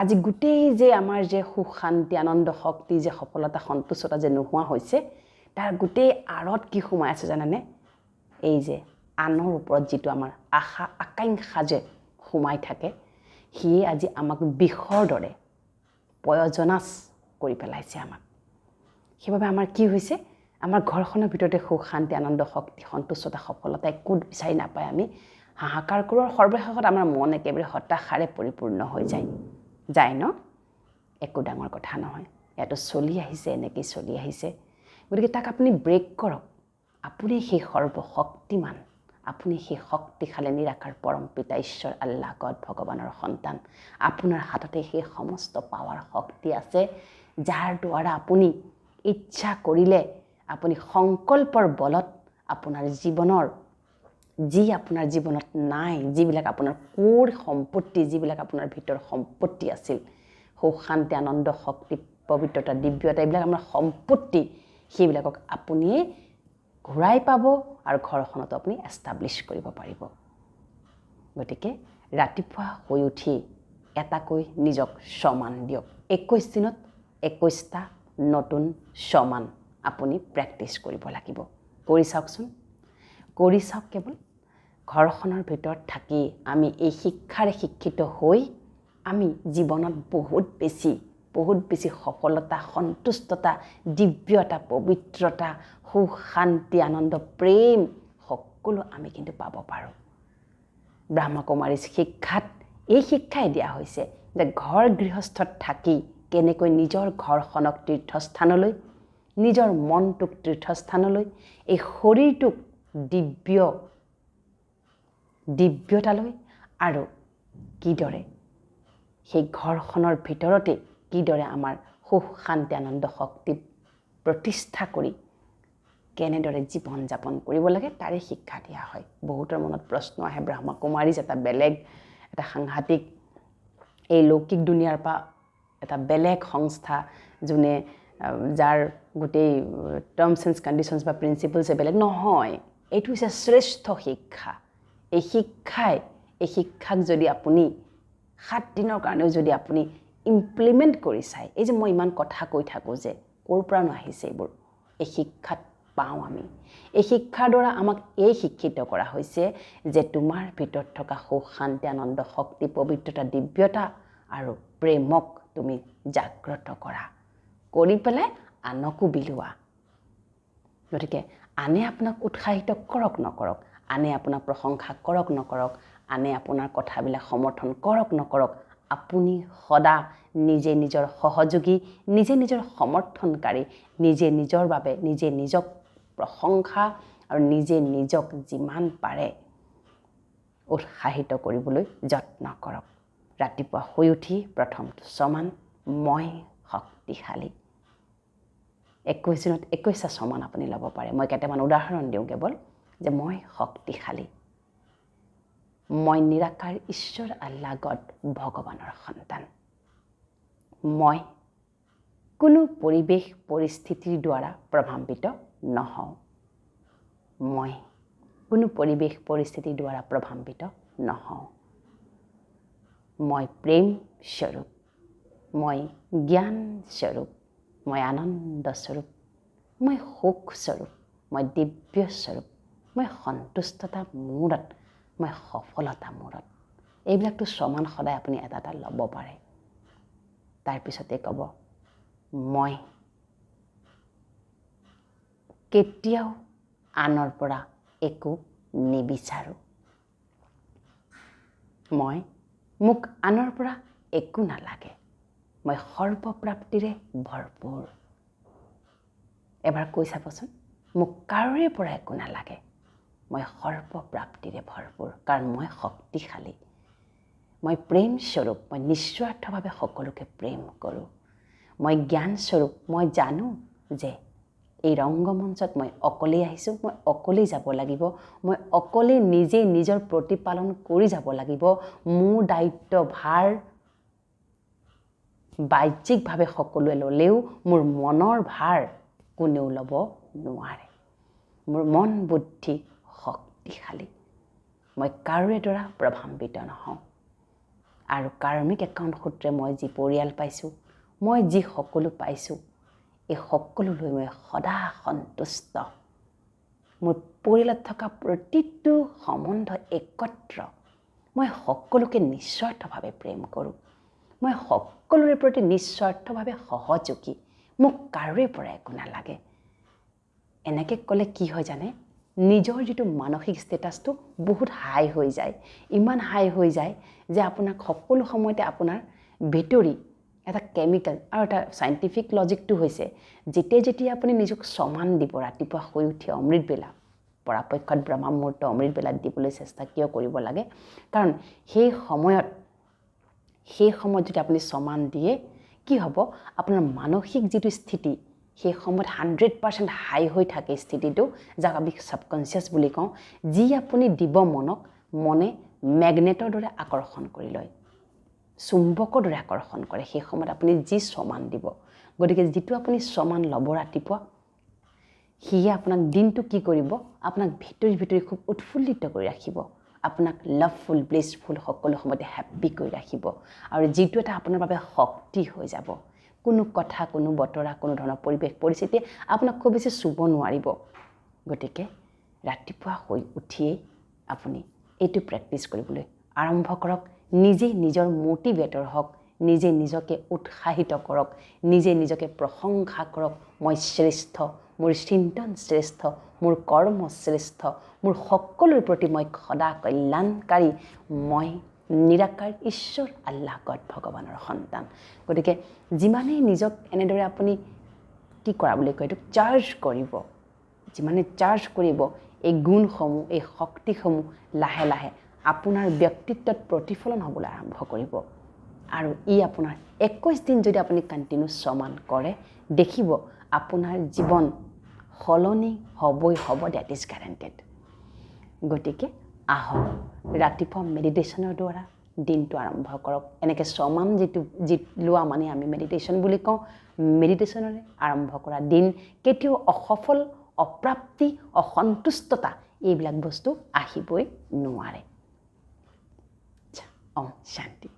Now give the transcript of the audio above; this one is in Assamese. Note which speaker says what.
Speaker 1: আজি গোটেই যে আমাৰ যে সুখ শান্তি আনন্দ শক্তি যে সফলতা সন্তুষ্টতা যে নোহোৱা হৈছে তাৰ গোটেই আঁৰত কি সোমাই আছে জানানে? এই যে আনৰ ওপৰত যিটো আমাৰ আশা আকাংক্ষা যে সোমাই থাকে সিয়ে আজি আমাক বিষৰ দৰে পয়জনাছ কৰি পেলাইছে আমাক। সেইবাবে আমাৰ কি হৈছে, আমাৰ ঘৰখনৰ ভিতৰতে সুখ শান্তি আনন্দ শক্তি সন্তুষ্টতা সফলতা একো বিচাৰি নাপায়। আমি হাহাকাৰ কৰোঁ, সৰ্বশেষত আমাৰ মন একেবাৰে হতাশাৰে পৰিপূৰ্ণ হৈ যায় ন? একো ডাঙৰ কথা নহয়, ইয়াতো চলি আহিছে, এনেকেই চলি আহিছে। গতিকে তাক আপুনি ব্ৰেক কৰক। আপুনি সেই সৰ্বশক্তিমান, আপুনি সেই শক্তিশালী নিৰাকাৰ পৰম পিতা ঈশ্বৰ আল্লাহ গড ভগৱানৰ সন্তান। আপোনাৰ হাততে সেই সমস্ত পাৱাৰ শক্তি আছে, যাৰ দ্বাৰা আপুনি ইচ্ছা কৰিলে আপুনি সংকল্পৰ বলত আপোনাৰ জীৱনৰ যি আপোনাৰ জীৱনত নাই, যিবিলাক আপোনাৰ কোৰ সম্পত্তি, যিবিলাক আপোনাৰ ভিতৰ সম্পত্তি আছিল, সুখ শান্তি আনন্দ শক্তি পবিত্ৰতা দিব্যতা, এইবিলাক আমাৰ সম্পত্তি, সেইবিলাকক আপুনিয়ে ঘূৰাই পাব আৰু ঘৰখনত আপুনি এষ্টাব্লিছ কৰিব পাৰিব। গতিকে ৰাতিপুৱা শুই উঠি এটাকৈ নিজক সমান দিয়ক। 21 দিনত 21টা নতুন সমান আপুনি প্ৰেক্টিছ কৰিব লাগিব। কৰি চাওকচোন, কৰি চাওক। কেৱল ঘৰখনৰ ভিতৰত থাকি আমি এই শিক্ষাৰে শিক্ষিত হৈ আমি জীৱনত বহুত বেছি সফলতা সন্তুষ্টতা দিব্যতা পবিত্ৰতা সুখ শান্তি আনন্দ প্ৰেম সকলো আমি কিন্তু পাব পাৰোঁ। ব্ৰহ্মকুমাৰী শিক্ষাত এই শিক্ষাই দিয়া হৈছে যে ঘৰ গৃহস্থত থাকি কেনেকৈ নিজৰ ঘৰখনক তীৰ্থস্থানলৈ, নিজৰ মনটোক তীৰ্থস্থানলৈ, এই শৰীৰটোক দিব্যতালৈ আৰু কিদৰে সেই ঘৰখনৰ ভিতৰতে কিদৰে আমাৰ সুখ শান্তি আনন্দ শক্তি প্ৰতিষ্ঠা কৰি কেনেদৰে জীৱন যাপন কৰিব লাগে তাৰে শিক্ষা দিয়া হয়। বহুতৰ মনত প্ৰশ্ন আহে, ব্ৰহ্মকুমাৰীজ এটা সাংঘাতিক এই লৌকিক দুনিয়াৰ পৰা এটা বেলেগ সংস্থা, যাৰ গোটেই টাৰ্মছ এণ্ড কণ্ডিশ্যনছ বা প্ৰিন্সিপলছে বেলেগ নহয়। এইটো হৈছে শ্ৰেষ্ঠ শিক্ষা। এই শিক্ষাক যদি আপুনি 7 দিনৰ কাৰণেও যদি আপুনি ইমপ্লিমেণ্ট কৰি চায়, এই যে মই ইমান কথা কৈ থাকোঁ যে ক'ৰ পৰানো আহিছে এইবোৰ, এই শিক্ষাত পাওঁ আমি। এই শিক্ষাৰ দ্বাৰা আমাক এই শিক্ষিত কৰা হৈছে যে তোমাৰ ভিতৰত থকা সুখ শান্তি আনন্দ শক্তি পবিত্ৰতা দিব্যতা আৰু প্ৰেমক তুমি জাগ্ৰত কৰা, কৰি পেলাই আনকো বিলোৱা। গতিকে আনে আপোনাক উৎসাহিত কৰক নকৰক, আনে আপোনাক প্ৰশংসা কৰক নকৰক, আনে আপোনাৰ কথাবিলাক সমৰ্থন কৰক নকৰক, আপুনি সদা নিজে নিজৰ সহযোগী, নিজে নিজৰ সমৰ্থনকাৰী, নিজে নিজৰ বাবে নিজে নিজক প্ৰশংসা আৰু নিজে নিজক যিমান পাৰে উৎসাহিত কৰিবলৈ যত্ন কৰক। ৰাতিপুৱা শুই উঠি প্ৰথমটো সমান, মই শক্তিশালী। 21 দিনত 21টা সমান আপুনি ল'ব পাৰে। মই কেইটামান উদাহৰণ দিওঁ কেৱল, যে মই শক্তিশালী, মই নিৰাকাৰ ঈশ্বৰ আল্লাহ গড ভগৱানৰ সন্তান, মই কোনো পৰিৱেশ পৰিস্থিতিৰ দ্বাৰা প্ৰভাৱিত নহওঁ, মই কোনো পৰিৱেশ পৰিস্থিতিৰ দ্বাৰা প্ৰভাৱিত নহওঁ, মই প্ৰেম স্বৰূপ, মই জ্ঞান স্বৰূপ, মই আনন্দ স্বৰূপ, মই সুখ স্বৰূপ, মই দিব্য স্বৰূপ, মই সন্তুষ্টতা মূৰত, মই সফলতা মূৰত। এইবিলাকতো সমান সদায় আপুনি এটা এটা ল'ব পাৰে। তাৰপিছতে ক'ব, মই কেতিয়াও আনৰ পৰা একো নিবিচাৰোঁ, মোক আনৰ পৰা একো নালাগে, মই সৰ্বপ্ৰাপ্তিৰে ভৰপূৰ। এবাৰ কৈ চাবচোন, মোক কাৰোৰে পৰা একো নালাগে, মই সৰ্বপ্ৰাপ্তিৰে ভৰপূৰ, কাৰণ মই শক্তিশালী, মই প্ৰেম স্বৰূপ, মই নিস্বাৰ্থভাৱে সকলোকে প্ৰেম কৰোঁ, মই জ্ঞান স্বৰূপ, মই জানো যে এই ৰংগমঞ্চত মই অকলেই আহিছোঁ, মই অকলেই যাব লাগিব, মই অকলেই নিজেই নিজৰ প্ৰতিপালন কৰি যাব লাগিব। মোৰ দায়িত্ব ভাৰ বাহ্যিকভাৱে সকলোৱে ল'লেও মোৰ মনৰ ভাৰ কোনেও ল'ব নোৱাৰে। মোৰ মন বুদ্ধি শক্তিশালী, মই কাৰোৰে দ্বাৰা প্ৰভাৱিত নহওঁ। আৰু কাৰ্মিক একাউণ্ট সূত্ৰে মই যি পৰিয়াল পাইছোঁ, মই যি সকলো পাইছোঁ, এই সকলোলৈ মই সদা সন্তুষ্ট। মোৰ পৰিয়ালত থকা প্ৰতিটো সম্বন্ধ একত্ৰ। মই সকলোকে নিস্বাৰ্থভাৱে প্ৰেম কৰোঁ। মই সকলোৰে প্ৰতি নিস্বাৰ্থভাৱে সহযোগী। মোক কাৰোৰে পৰা একো নালাগে। এনেকৈ ক'লে কি হয় জানে, নিজৰ যিটো মানসিক ষ্টেটাছটো বহুত হাই হৈ যায়। ইমান হাই হৈ যায় যে আপোনাক সকলো সময়তে আপোনাৰ ভিতৰি এটা কেমিকেল, আৰু এটা চাইণ্টিফিক লজিকটো হৈছে যেতিয়া আপুনি নিজক সমান দিব, ৰাতিপুৱা শুই উঠি অমৃতবেলা, পৰাপক্ষত ব্ৰহ্ম মুহূৰ্ত অমৃতবেলাত দিবলৈ চেষ্টা কিয় কৰিব লাগে, কাৰণ সেই সময়ত যদি আপুনি সমান দিয়ে কি হ'ব, আপোনাৰ মানসিক যিটো স্থিতি সেই সময়ত 100% হাই হৈ থাকে স্থিতিটো, যাক আমি ছাবকনচিয়াছ বুলি কওঁ। যি আপুনি দিব মনে মেগনেটৰ দৰে আকৰ্ষণ কৰি লয়, চুম্বকৰ দৰে আকৰ্ষণ কৰে। সেই সময়ত আপুনি যি সমান দিব, গতিকে যিটো আপুনি সমান ল'ব ৰাতিপুৱা, সিয়ে আপোনাক দিনটো কি কৰিব, আপোনাক ভিতৰি খুব উৎফুল্লিত কৰি ৰাখিব, আপোনাক লাভফুল, ব্লিছফুল, সকলো সময়তে হেপ্পী কৰি ৰাখিব। আৰু যিটো এটা আপোনাৰ বাবে শক্তি হৈ যাব। কোনো কথা, কোনো বতৰা, কোনো ধৰণৰ পৰিৱেশ পৰিস্থিতি আপোনাক খুব বেছি চুব নোৱাৰিব। গতিকে ৰাতিপুৱা শুই উঠিয়েই আপুনি এইটো প্ৰেক্টিছ কৰিবলৈ আৰম্ভ কৰক। নিজে নিজৰ মটিভেটৰ হওক, নিজে নিজকে উৎসাহিত কৰক, নিজে নিজকে প্ৰশংসা কৰক। মই শ্ৰেষ্ঠ, মোৰ চিন্তন শ্ৰেষ্ঠ, মোৰ কৰ্ম শ্ৰেষ্ঠ, মোৰ সকলোৰে প্ৰতি মই সদা কল্যাণকাৰী, মই নিৰাকাৰ ঈশ্বৰ আল্লাহ গড ভগৱানৰ সন্তান। গতিকে যিমানেই নিজক এনেদৰে আপুনি কি কৰা বুলি কয়, এইটোক চাৰ্জ কৰিব, যিমানে চাৰ্জ কৰিব, এই গুণসমূহ, এই শক্তিসমূহ লাহে লাহে আপোনাৰ ব্যক্তিত্বত প্ৰতিফলন হ'বলৈ আৰম্ভ কৰিব। আৰু ই আপোনাৰ 21 দিন যদি আপুনি কণ্টিনিউ সমান কৰে, দেখিব আপোনাৰ জীৱন সলনি হ'বই হ'ব, ডেট ইজ গেৰাণ্টেড। গতিকে আহক ৰাতিপুৱা মেডিটেশ্যনৰ দ্বাৰা দিনটো আৰম্ভ কৰক। এনেকৈ সমান যি লোৱা মানে আমি মেডিটেশ্যন বুলি কওঁ। মেডিটেশ্যনেৰে আৰম্ভ কৰা দিন কেতিয়াও অসফল, অপ্ৰাপ্তি, অসন্তুষ্টতা এইবিলাক বস্তু আহিবই নোৱাৰে। শান্তি।